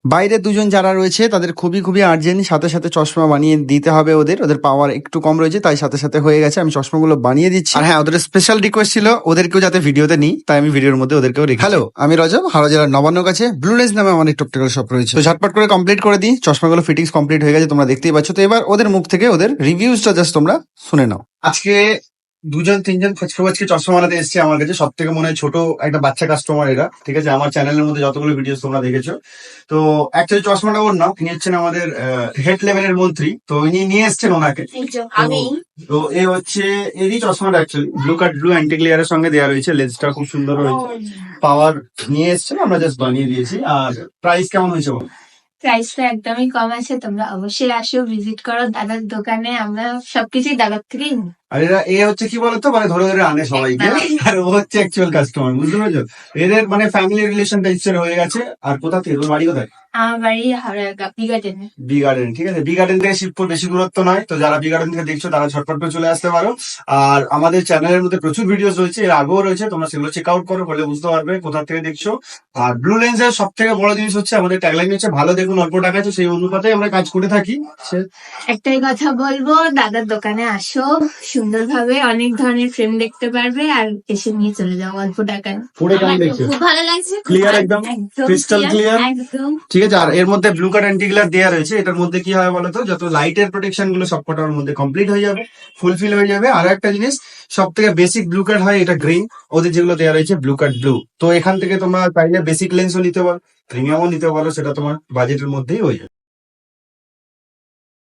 বাইরে দুজন যারা রয়েছে তাদের খুবই খুবই আর্জেন্ট, সাথে সাথে চশমা বানিয়ে দিতে হবে। ওদের পাওয়ার একটু কম রয়েছে, তাই সাথে সাথে হয়ে গেছে। আমি চশমাগুলো বানিয়ে দিচ্ছি। আর হ্যাঁ, ওদের স্পেশাল রিকোয়েস্ট ছিল ওদেরকেও যাতে ভিডিওতে নিই, তাই আমি ভিডিওর মধ্যে ওদেরকেও রেখে। হ্যালো, আমি রজব, হাওড়া জেলার নবান্ন কাছে ব্লু লেন্স নামে আমার একটা অপটিক্যাল শপ রয়েছে। তো ঝটপট করে কমপ্লিট করে দিই। চশমাগুলো ফিটিংস কমপ্লিট হয়ে গেছে, তোমরা দেখতেই পাচ্ছ। তো এবার ওদের মুখ থেকে ওদের রিভিউজটা জাস্ট তোমরা শুনে নাও। আজকে দুজন তিনজন খচখচকে চশমা বানাতে এসেছে আমার কাছে। সব থেকে মনে হয় ছোট একটা বাচ্চা কাস্টমার এরা, ঠিক আছে? আমার চ্যানেলের মধ্যে যতগুলো ভিডিও তোমরা দেখেছো। তো অ্যাকচুয়ালি চশমাটা ওর না, তিনি হচ্ছেন আমাদের হেড লেভেলের মন্ত্রী। তো ইনি নিয়ে এসছেন ওনাকে। তো এ হচ্ছে এরই চশমাটা, actually blue cut blue anti গ্লেয়ারের সঙ্গে দেওয়া রয়েছে। লেন্সটা খুব সুন্দর রয়েছে, পাওয়ার নিয়ে এসছেন, আমরা জাস্ট বানিয়ে দিয়েছি। আর প্রাইস কেমন হয়েছে বল? প্রাইসটা একদমই কম আছে, তোমরা অবশ্যই আসো, ভিজিট করো দাদার দোকানে। আমরা সবকিছুই দাদার থেকেই নিই। আর এরা এ হচ্ছে কি বলতো, মানে ধরে ধরে আনে সবাইকে, আর ও হচ্ছে অ্যাকচুয়াল কাস্টমার, বুঝতে পারছো? এদের মানে ফ্যামিলি রিলেশন টাইপসের হয়ে গেছে। আর কোথা থেকে তোর বাড়ি কোথায়? আমার বাড়ি হাওড়ার গাপি গার্ডেনে। বি গার্ডেন, ঠিক আছে? বি গার্ডেন থেকে শিবপুর বেশি দূরত্ব নয়। তো যারা বি গার্ডেন থেকে দেখছো তারা ঝটপট করে চলে আসতে পারো। আর আমাদের চ্যানেলের মধ্যে প্রচুর ভিডিওস রয়েছে, এর আগেও রয়েছে, তোমরা সেগুলো চেক আউট করো, বলে বুঝতে পারবে কোথা থেকে দেখছো। আর ব্লু লেন্সের সব থেকে বড় জিনিস হচ্ছে আমাদের ট্যাগলাইন হচ্ছে ভালো দেখুন অল্প টাকায়। তো সেই অনুপাতে আমরা কাজ করে থাকি। একটাই কথা বলবো, দাদার দোকানে আসো, সুন্দরভাবে অনেক ধরনের ফ্রেম দেখতে পারবে, আর এসে নিয়ে চলে যাও অল্প টাকায়। পুরো কেমন দেখছো? খুব ভালো লাগছে, ক্লিয়ার, একদম ক্রিস্টাল ক্লিয়ার, একদম। ঠিক আছে? আর এর মধ্যে ব্লু কাট অ্যান্টি গ্লেয়ার দেওয়া রয়েছে। এটার মধ্যে কি হয় বলতো, যত লাইটের প্রোটেকশন গুলো সবকটার মধ্যে কমপ্লিট হয়ে যাবে, ফুলফিল হয়ে যাবে। আর একটা জিনিস, সব থেকে বেসিক ব্লু কাট হয় এটা গ্রিন, ওদের যেগুলো দেওয়া রয়েছে ব্লু কাট ব্লু। তো এখান থেকে তোমরা চাইলে বেসিক লেন্সও নিতে পারো, প্রিমিয়ামও নিতে পারো, সেটা তোমার বাজেটের মধ্যেই হয়ে যাবে।